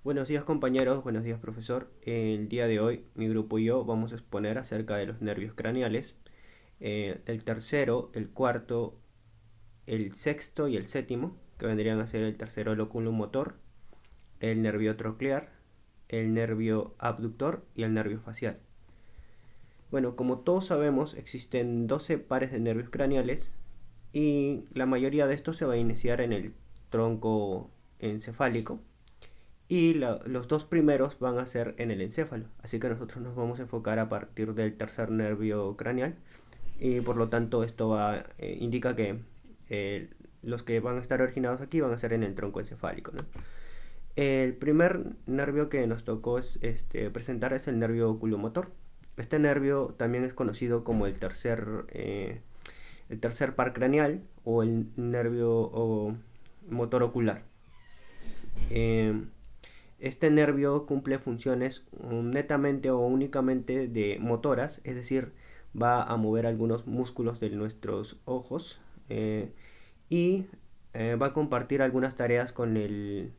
Buenos días compañeros, buenos días profesor. El día de hoy mi grupo y yo vamos a exponer acerca de los nervios craneales. El tercero, el cuarto, el sexto y el séptimo, que vendrían a ser el tercero loculomotor, el nervio troclear, el nervio abductor y el nervio facial. Bueno, como todos sabemos, existen 12 pares de nervios craneales y la mayoría de estos se va a iniciar en el tronco encefálico y los dos primeros van a ser en el encéfalo. Así que nosotros nos vamos a enfocar a partir del tercer nervio craneal y por lo tanto esto indica que los que van a estar originados aquí van a ser en el tronco encefálico, ¿no? El primer nervio que nos tocó presentar es el nervio oculomotor. Este nervio también es conocido como el tercer par craneal o el nervio motor ocular. Eh, Este nervio cumple funciones netamente o únicamente de motoras, es decir, va a mover algunos músculos de nuestros ojos y va a compartir algunas tareas con el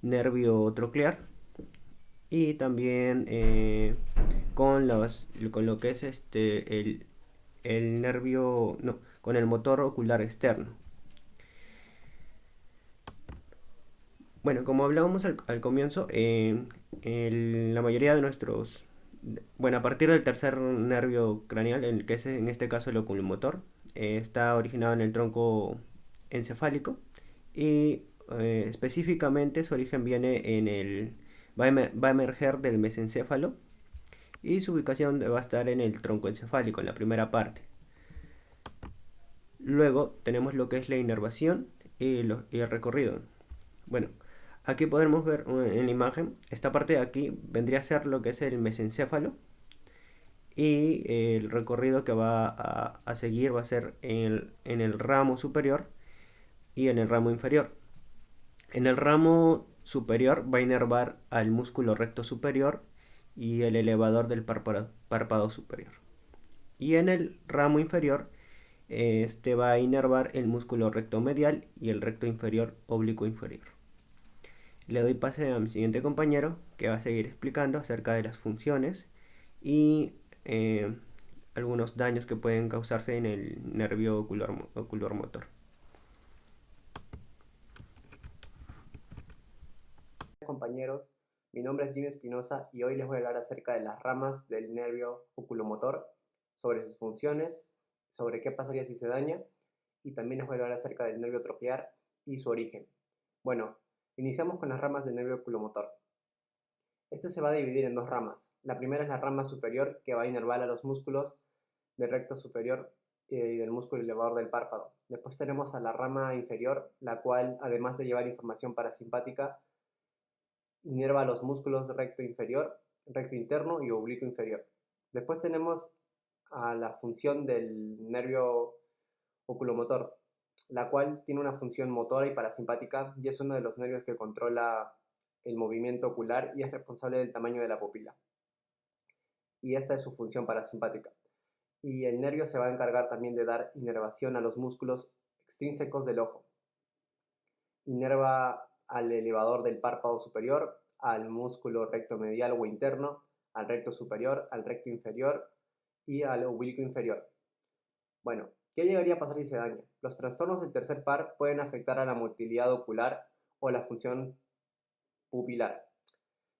nervio troclear y también con lo que es el nervio, no, con el motor ocular externo. Bueno, como hablábamos al comienzo, la mayoría de bueno, a partir del tercer nervio craneal, que es en este caso el oculomotor, está originado en el tronco encefálico y específicamente su origen viene va a emerger del mesencéfalo y su ubicación va a estar en el tronco encefálico, en la primera parte. Luego tenemos lo que es la inervación y el recorrido. Bueno, aquí podemos ver en la imagen, esta parte de aquí vendría a ser lo que es el mesencéfalo y el recorrido que va a seguir va a ser en el ramo superior y en el ramo inferior. En el ramo superior va a inervar al músculo recto superior y el elevador del párpado superior. Y en el ramo inferior este va a inervar el músculo recto medial y el recto inferior oblicuo inferior. Le doy pase a mi siguiente compañero que va a seguir explicando acerca de las funciones y eh, algunos daños que pueden causarse en el nervio ocular motor. Compañeros, mi nombre es Jimmy Espinosa y hoy les voy a hablar acerca de las ramas del nervio oculomotor, sobre sus funciones, sobre qué pasaría si se daña y también les voy a hablar acerca del nervio troclear y su origen. Bueno, iniciamos con las ramas del nervio oculomotor. Este se va a dividir en dos ramas. La primera es la rama superior que va a inervar a los músculos del recto superior y del músculo elevador del párpado. Después tenemos a la rama inferior, la cual, además de llevar información parasimpática, inerva los músculos recto inferior, recto interno y oblicuo inferior. Después tenemos a la función del nervio oculomotor, la cual tiene una función motora y parasimpática y es uno de los nervios que controla el movimiento ocular y es responsable del tamaño de la pupila. Y esta es su función parasimpática. Y el nervio se va a encargar también de dar inervación a los músculos extrínsecos del ojo. Inerva al elevador del párpado superior, al músculo recto medial o interno, al recto superior, al recto inferior y al oblicuo inferior. Bueno, ¿qué llegaría a pasar si se daña? Los trastornos del tercer par pueden afectar a la motilidad ocular o la función pupilar.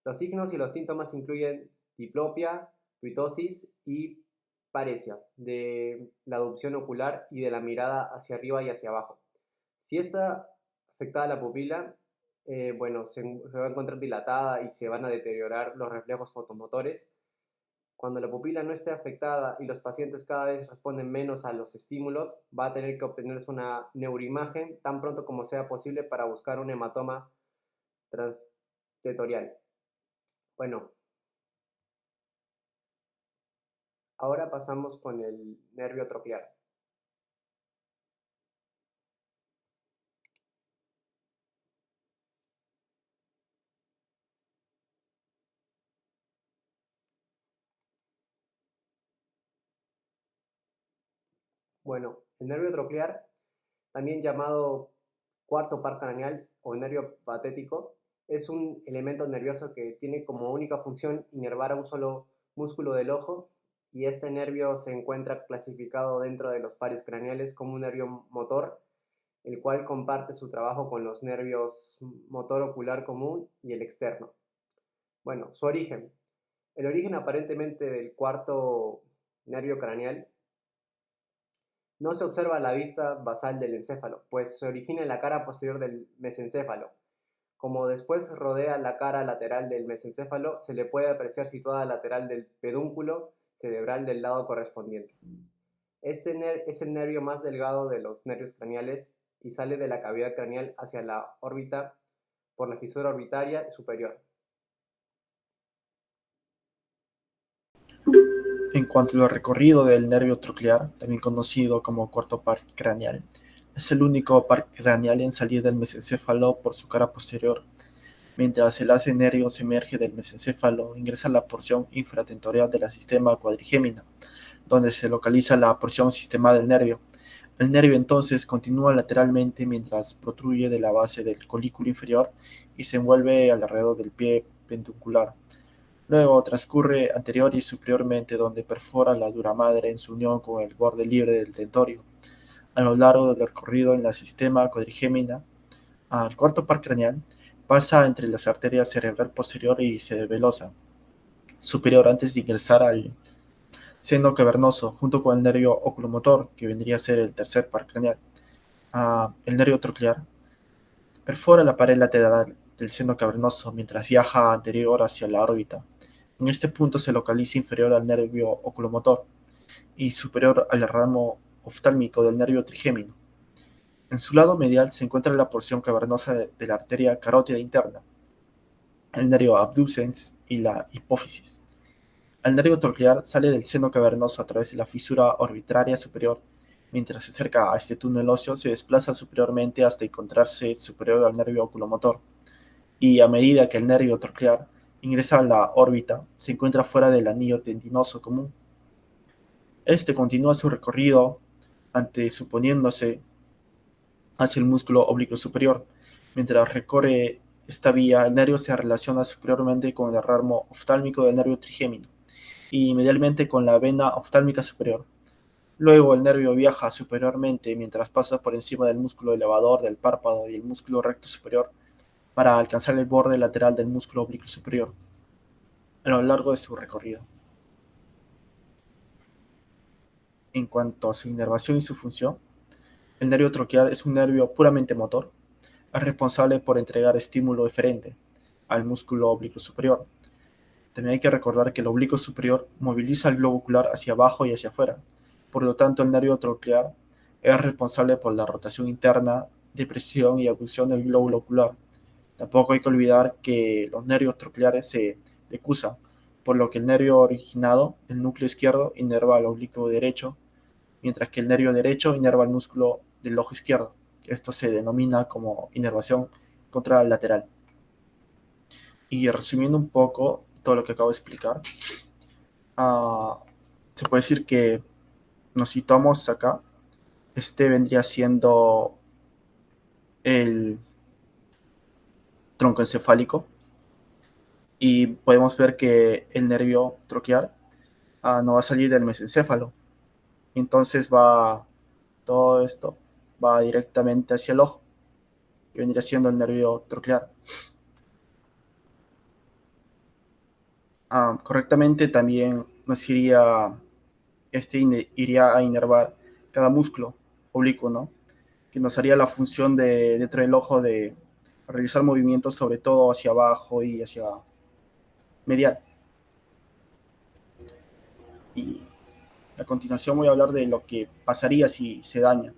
Los signos y los síntomas incluyen diplopia, ptosis y paresia de la adopción ocular y de la mirada hacia arriba y hacia abajo. Si está afectada la pupila, bueno, se va a encontrar dilatada y se van a deteriorar los reflejos fotomotores. Cuando la pupila no esté afectada y los pacientes cada vez responden menos a los estímulos, va a tener que obtenerse una neuroimagen tan pronto como sea posible para buscar un hematoma transtetorial. Bueno, ahora pasamos con el nervio tropiar. Bueno, el nervio troclear, también llamado cuarto par craneal o nervio patético, Es un elemento nervioso que tiene como única función inervar a un solo músculo del ojo y este nervio se encuentra clasificado dentro de los pares craneales como un nervio motor, el cual comparte su trabajo con los nervios motor ocular común y el externo. Bueno, su origen. El origen aparentemente del cuarto nervio craneal no se observa a la vista basal del encéfalo, pues se origina en la cara posterior del mesencéfalo. Como después rodea la cara lateral del mesencéfalo, se le puede apreciar situada lateral del pedúnculo cerebral del lado correspondiente. Este es el nervio más delgado de los nervios craneales y sale de la cavidad craneal hacia la órbita por la fisura orbitaria superior. En cuanto al recorrido del nervio troclear, también conocido como cuarto par craneal, es el único par craneal en salir del mesencéfalo por su cara posterior. Mientras el haz nervio se emerge del mesencéfalo, ingresa a la porción infratentorial de la sistema cuadrigémina, donde se localiza la porción sistema del nervio. El nervio entonces continúa lateralmente mientras protruye de la base del colículo inferior y se envuelve alrededor del pie peduncular. Luego transcurre anterior y superiormente donde perfora la dura madre en su unión con el borde libre del tentorio. A lo largo del recorrido en la sistema cuadrigémina, al cuarto par craneal, pasa entre las arterias cerebral posterior y cerebelosa superior antes de ingresar al seno cavernoso junto con el nervio oculomotor, que vendría a ser el tercer par craneal. El nervio troclear perfora la pared lateral del seno cavernoso mientras viaja anterior hacia la órbita. En este punto se localiza inferior al nervio oculomotor y superior al ramo oftálmico del nervio trigémino. En su lado medial se encuentra la porción cavernosa de la arteria carótida interna, el nervio abducens y la hipófisis. El nervio troclear sale del seno cavernoso a través de la fisura orbitaria superior. Mientras se acerca a este túnel óseo, se desplaza superiormente hasta encontrarse superior al nervio oculomotor. Y a medida que el nervio troclear ingresa a la órbita, se encuentra fuera del anillo tendinoso común. Este continúa su recorrido antesuponiéndose hacia el músculo oblicuo superior. Mientras recorre esta vía, el nervio se relaciona superiormente con el ramo oftálmico del nervio trigémino y medialmente con la vena oftálmica superior. Luego el nervio viaja superiormente mientras pasa por encima del músculo elevador del párpado y el músculo recto superior para alcanzar el borde lateral del músculo oblicuo superior a lo largo de su recorrido. En cuanto a su inervación y su función, el nervio troquear es un nervio puramente motor. Es responsable por entregar estímulo eferente al músculo oblicuo superior. También hay que recordar que el oblicuo superior moviliza el globo ocular hacia abajo y hacia afuera. Por lo tanto, el nervio troclear es responsable por la rotación interna, depresión y abducción del glóbulo ocular. Tampoco hay que olvidar que los nervios trocleares se decusan, por lo que el nervio originado, el núcleo izquierdo, inerva al oblicuo derecho, mientras que el nervio derecho inerva el músculo del ojo izquierdo. Esto se denomina como inervación contralateral. Y resumiendo un poco todo lo que acabo de explicar, uh, se puede decir que nos situamos acá. Este vendría siendo el tronco encefálico y podemos ver que el nervio troquear no va a salir del mesencéfalo. Entonces todo esto va directamente hacia el ojo, que vendría siendo el nervio troclear. Correctamente también nos iría a inervar cada músculo oblicuo, ¿no? Que nos haría la función de dentro del ojo de realizar movimientos sobre todo hacia abajo y hacia medial. Y a continuación voy a hablar de lo que pasaría si se daña.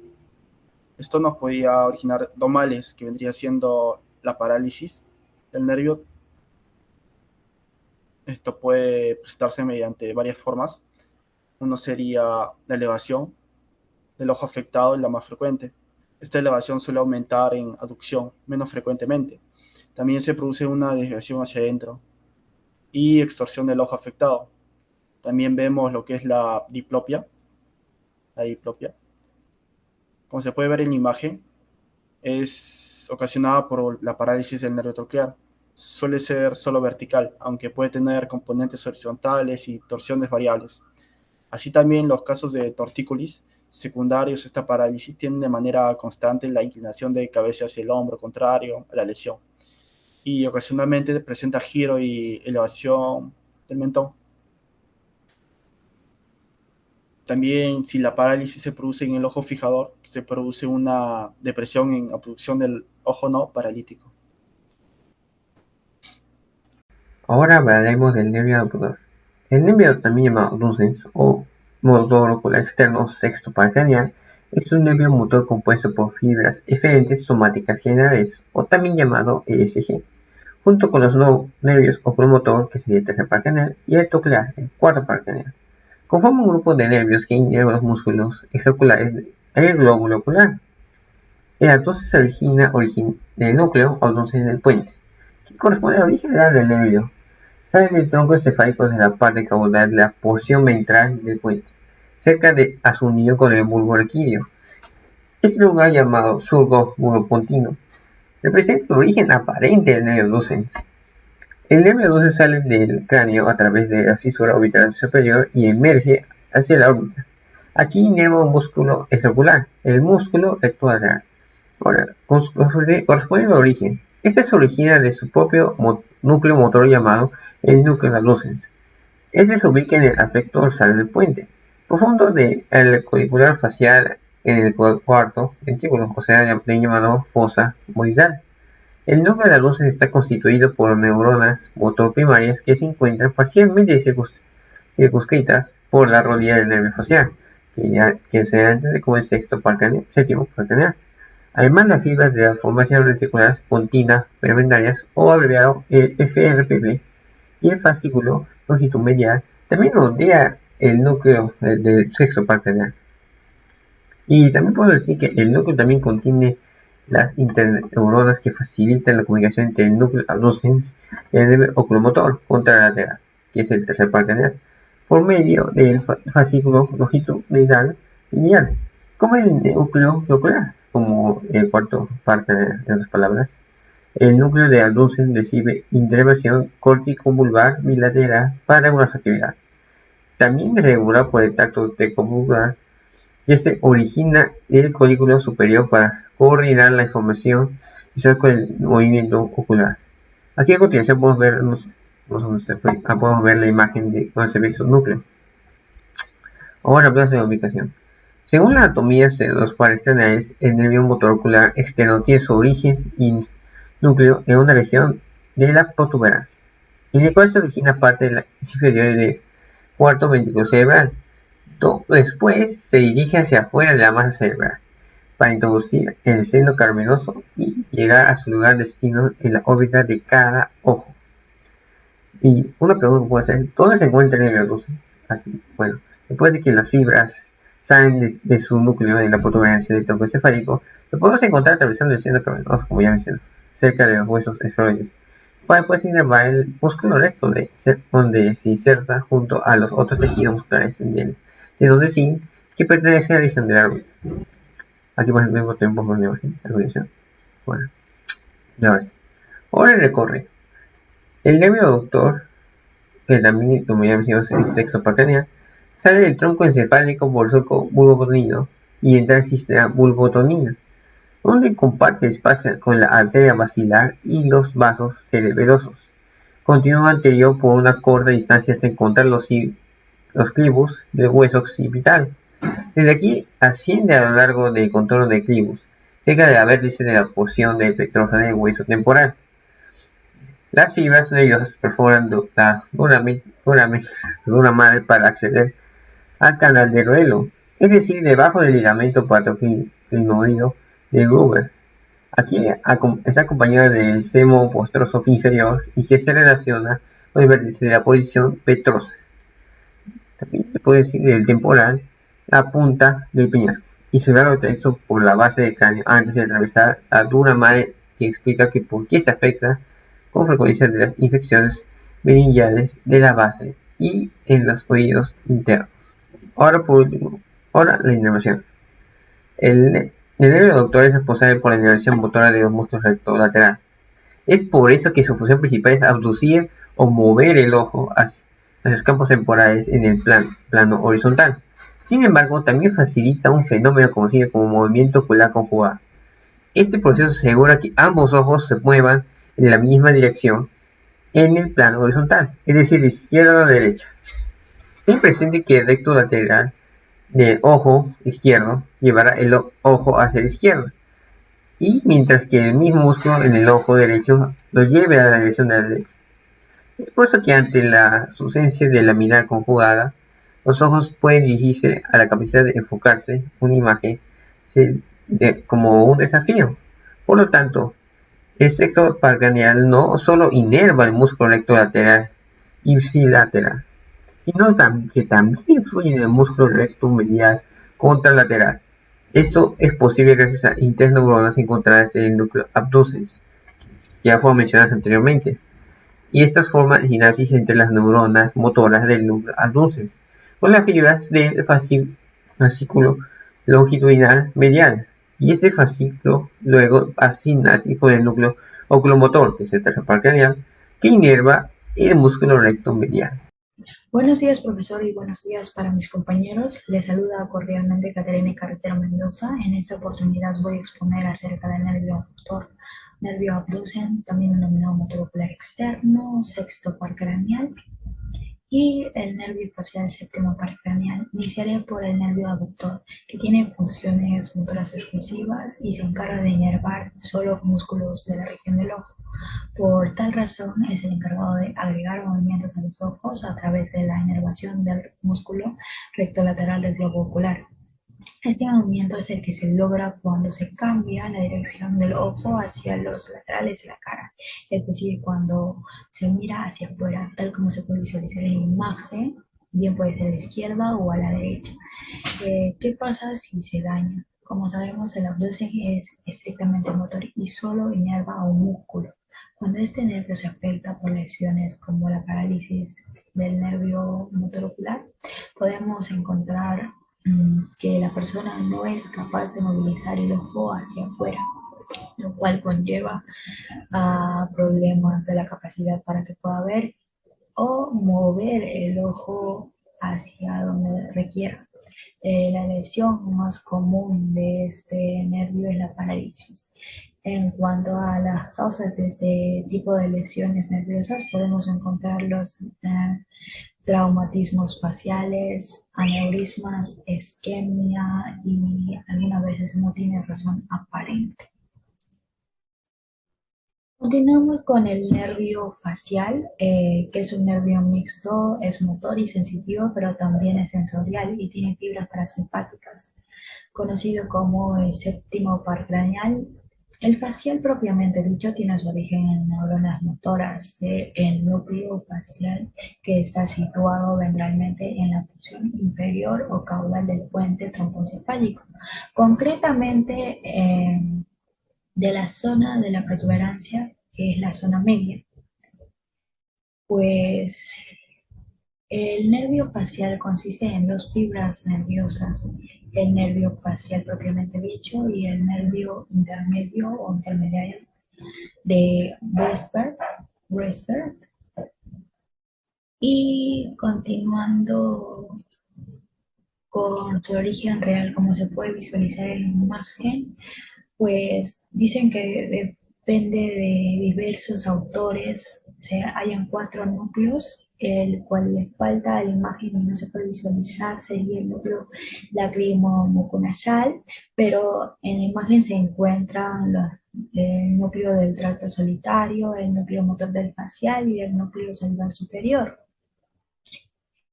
Esto nos podía originar dos males, que vendría siendo la parálisis del nervio. Esto puede presentarse mediante varias formas. Uno sería la elevación del ojo afectado, es la más frecuente. Esta elevación suele aumentar en aducción menos frecuentemente. También se produce una desviación hacia adentro y extorsión del ojo afectado. También vemos lo que es la diplopia. La diplopia, como se puede ver en la imagen, es ocasionada por la parálisis del nervio troclear. suele ser solo vertical, aunque puede tener componentes horizontales y torsiones variables. Así también los casos de tortícolis secundarios a esta parálisis tienen de manera constante la inclinación de cabeza hacia el hombro contrario a la lesión y ocasionalmente presenta giro y elevación del mentón. También, si la parálisis se produce en el ojo fijador, se produce una depresión en la abducción del ojo no paralítico. Ahora hablaremos del nervio abductor. El nervio, también llamado nucens o motor ocular externo sexto paracraneal, es un nervio motor compuesto por fibras eferentes somáticas generales, o también llamado ESG, junto con los nervios oculomotor, que sería el tercer paracraneal, y el troclear, el cuarto paracraneal. Conforma un grupo de nervios que inervan los músculos extraoculares del glóbulo ocular. El abducen se origina del núcleo o abducen en el puente, que corresponde al origen real del nervio. Sale del tronco encefálico de la parte caudal de la porción ventral del puente, cerca de a su unión con el bulbo raquídeo. Este lugar, llamado surco bulbopontino, representa el origen aparente del nervio nucens. El nervio nucens sale del cráneo a través de la fisura orbital superior y emerge hacia la órbita. Aquí inerva un músculo extraocular, el músculo recto-lateral. Ahora, corresponde al origen. Este se origina de su propio núcleo motor llamado el núcleo nucens. Este se ubica en el aspecto dorsal del puente, profundo del clavicular facial en el cuarto ventrículo, o sea, llamado fosa moidal. El núcleo de la nucens está constituido por neuronas motor primarias que se encuentran parcialmente circunscritas por la rodilla del nervio facial, que se entiende como el séptimo paracraneal. Además, las fibras de las formaciones reticulares pontinas fermentarias, o abreviado el FRPP, y el fascículo longitudinal también rodea el núcleo del sexto paracraneal. Y también puedo decir que el núcleo también contiene las interneuronas que facilitan la comunicación entre el núcleo nucens y el nervio oculomotor contralateral, que es el tercer paracraneal, por medio del fascículo longitudinal lineal, como el núcleo ocular, como el cuarto paracraneal, en otras palabras. El núcleo de nucens recibe inervación corticobulbar bilateral para regular su actividad. También es regulado por el tracto temporomandibular, que se origina el colículo superior para coordinar la información y con el movimiento ocular. Aquí a continuación podemos ver la imagen de donde se ve su núcleo. Ahora hablamos de la ubicación. Según la anatomía de los pares craneales, el nervio motor ocular externo tiene su origen y núcleo en una región de la protuberancia, en el cual se origina parte de la inferior del cuarto ventrículo cerebral. Después se dirige hacia afuera de la masa cerebral para introducir el seno cavernoso y llegar a su lugar destino en la órbita de cada ojo. Y una pregunta puede ser, ¿dónde se encuentra el nervio nucens? Aquí, bueno, después de que las fibras salen de su núcleo en la protuberancia del tronco encefálico, lo podemos encontrar atravesando el seno cavernoso, como ya mencioné, cerca de los huesos esferoides, para después inervar el músculo recto donde se inserta junto a los otros tejidos musculares de donde sí que pertenece a la región del árbol. Aquí por ejemplo tenemos una imagen de evolución. Bueno, y ahora sí. Ahora el recorrido. El nervio aductor, que también, como ya mencionamos, es sexto paracraneal, sale del tronco encefálico por el surco bulbotonino y entra al sistema bulbotonino, donde comparte espacio con la arteria basilar y los vasos cerebelosos. Continúa anterior por una corta distancia hasta encontrar los clivus del hueso occipital. Desde aquí asciende a lo largo del contorno del clivus, cerca de la vértice de la porción de pectrosa del hueso temporal. Las fibras nerviosas perforan la dura madre para acceder al canal de Ruelo, es decir, debajo del ligamento patroclinoideo de Gruber. Aquí está acompañado del semo postroso inferior y que se relaciona con el vértice de la porción petrosa. También se puede decir del temporal, la punta del peñasco, y su largo trayecto por la base del cráneo antes de atravesar la dura madre, que explica que por qué se afecta con frecuencia de las infecciones meningiales de la base y en los oídos internos. Ahora por último, la inervación. El nervio aductor es responsable por la inervación motora de los músculos recto-lateral. Es por eso que su función principal es abducir o mover el ojo hacia los campos temporales en el plano horizontal. Sin embargo, también facilita un fenómeno conocido como movimiento ocular conjugado. Este proceso asegura que ambos ojos se muevan en la misma dirección en el plano horizontal, es decir, de izquierda a derecha. Ten presente que el recto lateral del ojo izquierdo llevará el ojo hacia la izquierda, y mientras que el mismo músculo en el ojo derecho lo lleve a la dirección de la derecha. Es por eso que ante la ausencia de la mirada conjugada, los ojos pueden dirigirse a la capacidad de enfocarse una imagen como un desafío. Por lo tanto, el sexto par craneal no solo inerva el músculo recto lateral ipsilateral, sino que también influye en el músculo recto medial contralateral. Esto es posible gracias a interneuronas encontradas en el núcleo abducens, que ya fueron mencionadas anteriormente, y estas forman sinapsis entre las neuronas motoras del núcleo abducens con las fibras del fascículo longitudinal medial, y este fascículo luego hace sinapsis con el núcleo oculomotor, que es el tercer par craneal, que inerva el músculo recto medial. Buenos días, profesor, y buenos días para mis compañeros. Les saluda cordialmente Caterina Carretero Mendoza. En esta oportunidad voy a exponer acerca del nervio abductor, nervio abducen, también denominado motor ocular externo, sexto par craneal, y el nervio facial séptimo par craneal. Iniciaré por el nervio abductor, que tiene funciones motoras exclusivas y se encarga de inervar solo músculos de la región del ojo. Por tal razón, es el encargado de agregar movimientos a los ojos a través de la inervación del músculo rectolateral del globo ocular. Este movimiento es el que se logra cuando se cambia la dirección del ojo hacia los laterales de la cara, es decir, cuando se mira hacia afuera, tal como se puede visualizar en la imagen, bien puede ser a la izquierda o a la derecha. ¿Qué pasa si se daña? Como sabemos, el abducen es estrictamente motor y solo inerva a un músculo. Cuando este nervio se afecta por lesiones como la parálisis del nervio motor ocular, podemos encontrar que la persona no es capaz de movilizar el ojo hacia afuera, lo cual conlleva a problemas de la capacidad para que pueda ver o mover el ojo hacia donde requiera. La lesión más común de este nervio es la parálisis. En cuanto a las causas de este tipo de lesiones nerviosas, podemos encontrar los traumatismos faciales, aneurismas, isquemia y algunas veces no tiene razón aparente. Continuamos con el nervio facial, que es un nervio mixto, es motor y sensitivo, pero también es sensorial y tiene fibras parasimpáticas, conocido como el séptimo par craneal. El facial propiamente dicho tiene su origen en neuronas motoras del núcleo facial, que está situado ventralmente en la porción inferior o caudal del puente troncoencefálico, concretamente de la zona de la protuberancia, que es la zona media. Pues el nervio facial consiste en dos fibras nerviosas, el nervio facial propiamente dicho y el nervio intermedio o intermediario de Westberg. Y continuando con su origen real, como se puede visualizar en la imagen, pues dicen que depende de diversos autores, o sea, hayan 4 núcleos, el cual le falta a la imagen y no se puede visualizar, sería el núcleo lacrimomuconasal, pero en la imagen se encuentran el núcleo del tracto solitario, el núcleo motor del facial y el núcleo salivar superior.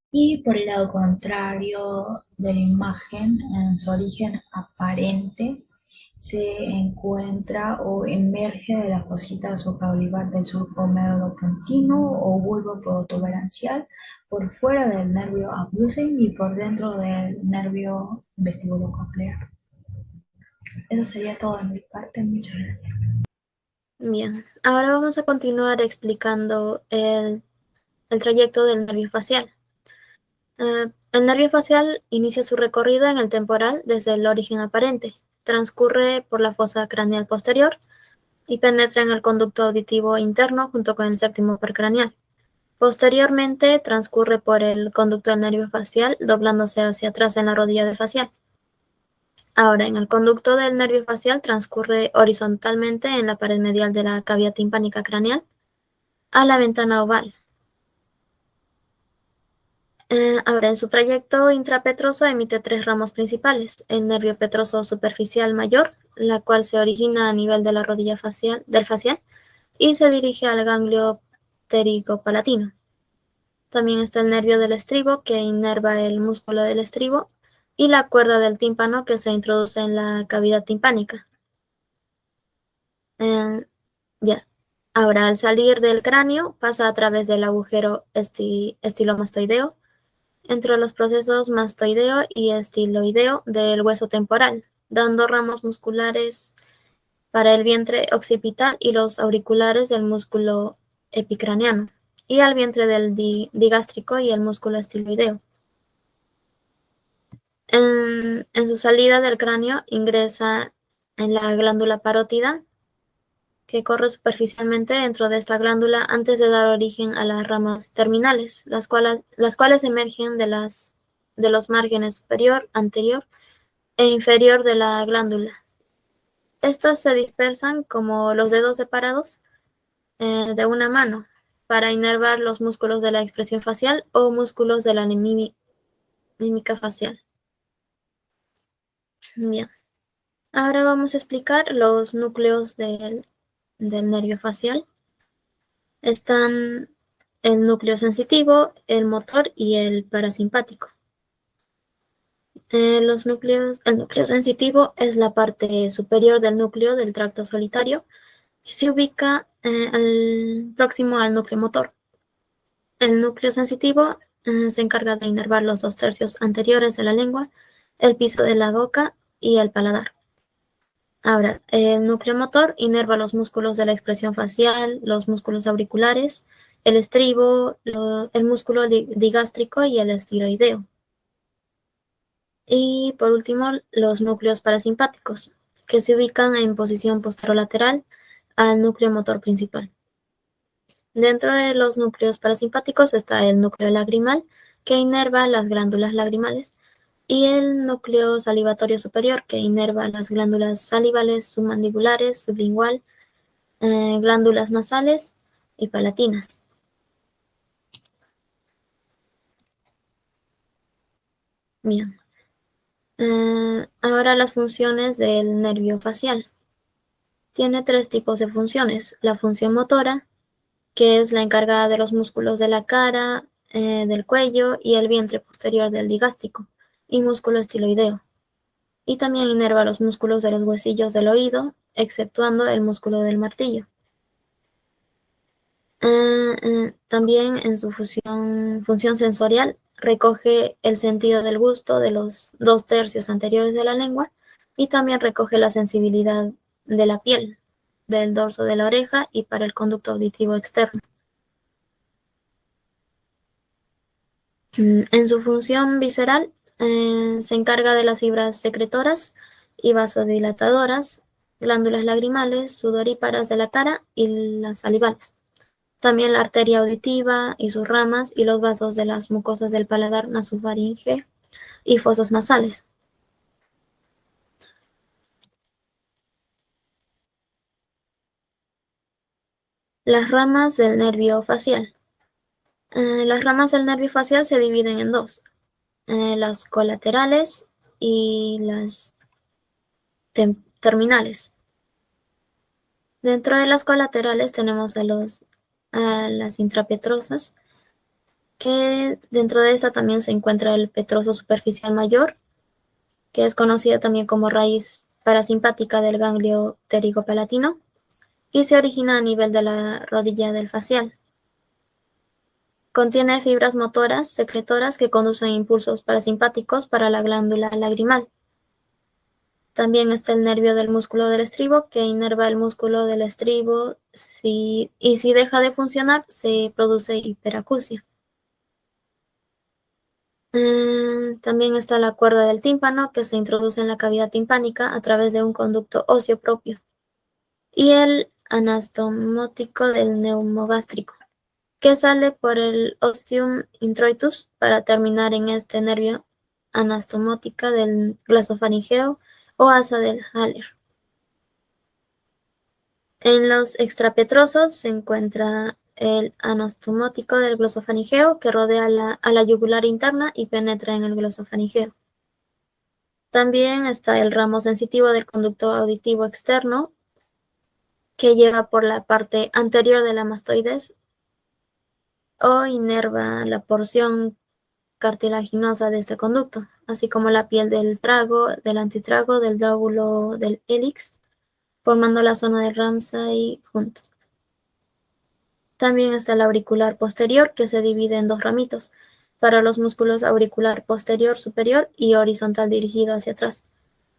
Y por el lado contrario de la imagen, en su origen aparente, se encuentra o emerge de la fosita supraolivar del surco medulopontino o bulbo protuberancial por fuera del nervio abducen y por dentro del nervio vestibulococlear. Eso sería todo de mi parte, muchas gracias. Bien, ahora vamos a continuar explicando el trayecto del nervio facial. El nervio facial inicia su recorrido en el temporal desde el origen aparente. Transcurre por la fosa craneal posterior, y penetra en el conducto auditivo interno junto con el séptimo par craneal. Posteriormente transcurre por el conducto del nervio facial, doblándose hacia atrás en la rodilla del facial. Ahora, en el conducto del nervio facial transcurre horizontalmente en la pared medial de la cavidad timpánica craneal a la ventana oval. Ahora, en su trayecto intrapetroso emite 3 ramos principales: el nervio petroso superficial mayor, la cual se origina a nivel de la rodilla del facial y se dirige al ganglio pterigopalatino. También está el nervio del estribo, que inerva el músculo del estribo, y la cuerda del tímpano, que se introduce en la cavidad timpánica. Ya. Ahora, al salir del cráneo, pasa a través del agujero estilomastoideo, entre los procesos mastoideo y estiloideo del hueso temporal, dando ramos musculares para el vientre occipital y los auriculares del músculo epicraneano, y al vientre del digástrico y el músculo estiloideo. En su salida del cráneo ingresa en la glándula parótida, que corre superficialmente dentro de esta glándula antes de dar origen a las ramas terminales, las cuales emergen de los márgenes superior, anterior e inferior de la glándula. Estas se dispersan como los dedos separados de una mano para inervar los músculos de la expresión facial o músculos de la mímica facial. Bien, ahora vamos a explicar los núcleos del nervio facial. Están el núcleo sensitivo, el motor y el parasimpático. El núcleo sensitivo es la parte superior del núcleo del tracto solitario y se ubica próximo al núcleo motor. El núcleo sensitivo se encarga de inervar los 2/3 anteriores de la lengua, el piso de la boca y el paladar. Ahora, el núcleo motor inerva los músculos de la expresión facial, los músculos auriculares, el estribo, el músculo digástrico y el estiloideo. Y por último, los núcleos parasimpáticos, que se ubican en posición posterolateral al núcleo motor principal. Dentro de los núcleos parasimpáticos está el núcleo lagrimal, que inerva las glándulas lagrimales, y el núcleo salivatorio superior, que inerva las glándulas salivales, submandibulares, sublingual, glándulas nasales y palatinas. Bien. Ahora las funciones del nervio facial. Tiene 3 tipos de funciones: la función motora, que es la encargada de los músculos de la cara, del cuello y el vientre posterior del digástrico, y músculo estiloideo. Y también inerva los músculos de los huesillos del oído, exceptuando el músculo del martillo. También en su función sensorial recoge el sentido del gusto de los 2/3 anteriores de la lengua, y también recoge la sensibilidad de la piel, del dorso de la oreja y para el conducto auditivo externo. En su función visceral se encarga de las fibras secretoras y vasodilatadoras, glándulas lagrimales, sudoríparas de la cara y las salivales. También la arteria auditiva y sus ramas y los vasos de las mucosas del paladar nasofaringe y fosas nasales. Las ramas del nervio facial. Las ramas del nervio facial se dividen en 2, las colaterales y las terminales. Dentro de las colaterales tenemos a las intrapetrosas, que dentro de esta también se encuentra el petroso superficial mayor, que es conocida también como raíz parasimpática del ganglio pterigopalatino, y se origina a nivel de la rodilla del facial. Contiene fibras motoras secretoras que conducen impulsos parasimpáticos para la glándula lagrimal. También está el nervio del músculo del estribo, que inerva el músculo del estribo, y si deja de funcionar, se produce hiperacusia. También está la cuerda del tímpano, que se introduce en la cavidad timpánica a través de un conducto óseo propio. Y el anastomótico del neumogástrico, que sale por el ostium introitus para terminar en este nervio anastomótica del glosofaringeo o asa del Haller. En los extrapetrosos se encuentra el anastomótico del glosofaringeo que rodea a la yugular interna y penetra en el glosofaringeo. También está el ramo sensitivo del conducto auditivo externo que lleva por la parte anterior de la mastoides o inerva la porción cartilaginosa de este conducto, así como la piel del trago, del antitrago, del lóbulo del hélix, formando la zona de Ramsay-Hunt. También está el auricular posterior, que se divide en dos ramitos, para los músculos auricular posterior superior y horizontal dirigido hacia atrás,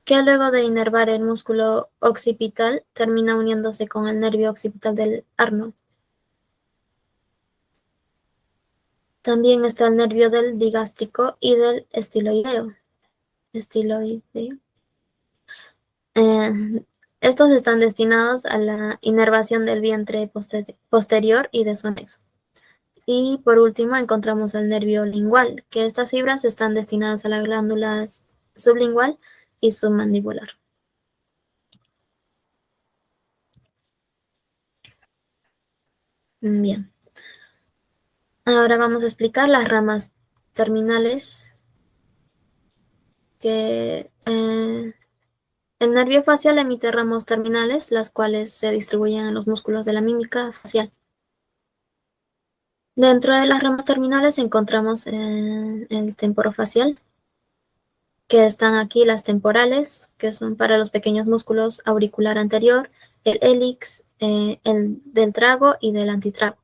que luego de inervar el músculo occipital termina uniéndose con el nervio occipital del Arnold. También está el nervio del digástrico y del estiloideo. Estos están destinados a la inervación del vientre posterior y de su anexo. Y por último encontramos el nervio lingual, que estas fibras están destinadas a las glándulas sublingual y submandibular. Bien. Ahora vamos a explicar las ramas terminales que el nervio facial emite ramos terminales, las cuales se distribuyen en los músculos de la mímica facial. Dentro de las ramas terminales encontramos el temporofacial, que están aquí las temporales, que son para los pequeños músculos auricular anterior, el hélix, el del trago y del antitrago.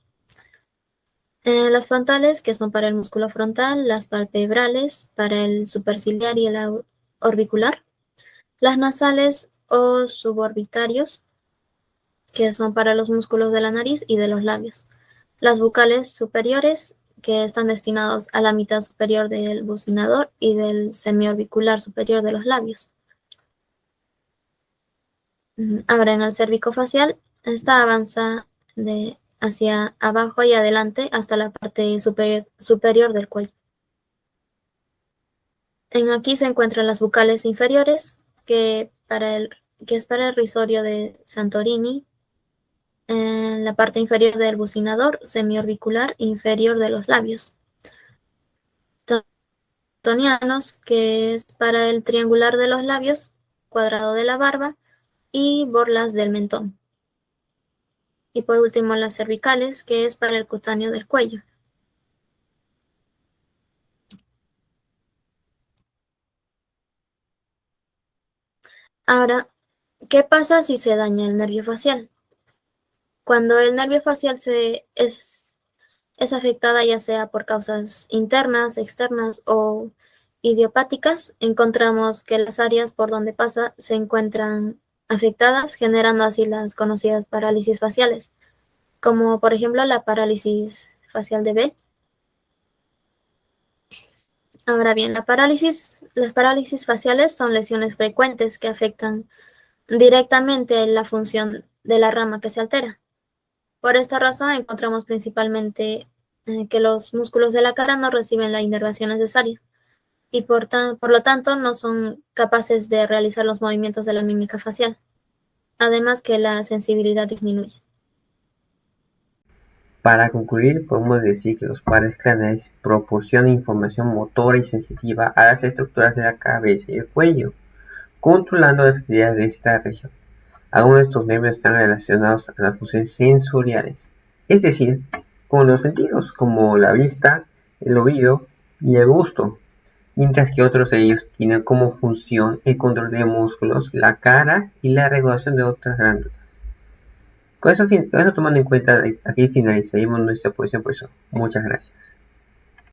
Las frontales, que son para el músculo frontal, las palpebrales, para el superciliar y el orbicular, las nasales o suborbitarios, que son para los músculos de la nariz y de los labios, las bucales superiores, que están destinados a la mitad superior del bucinador y del semiorbicular superior de los labios. Ahora en el cervicofacial, esta avanza hacia abajo y adelante hasta la parte superior del cuello. Aquí se encuentran las bucales inferiores, que es para el risorio de Santorini, en la parte inferior del bucinador, semiorbicular inferior de los labios. Tonianos, que es para el triangular de los labios, cuadrado de la barba y borlas del mentón. Y por último las cervicales, que es para el cutáneo del cuello. Ahora, ¿qué pasa si se daña el nervio facial? Cuando el nervio facial es afectada ya sea por causas internas, externas o idiopáticas, encontramos que las áreas por donde pasa se encuentran afectadas, generando así las conocidas parálisis faciales, como por ejemplo la parálisis facial de Bell. Ahora bien, las parálisis faciales son lesiones frecuentes que afectan directamente la función de la rama que se altera. Por esta razón encontramos principalmente que los músculos de la cara no reciben la inervación necesaria y por lo tanto no son capaces de realizar los movimientos de la mímica facial, además que la sensibilidad disminuye. Para concluir, podemos decir que los pares craneales proporcionan información motora y sensitiva a las estructuras de la cabeza y el cuello, controlando las actividades de esta región. Algunos de estos nervios están relacionados a las funciones sensoriales, es decir, con los sentidos, como la vista, el oído y el gusto, mientras que otros de ellos tienen como función el control de músculos, la cara y la regulación de otras glándulas. Con eso tomando en cuenta, aquí finalizaremos nuestra exposición. Muchas gracias.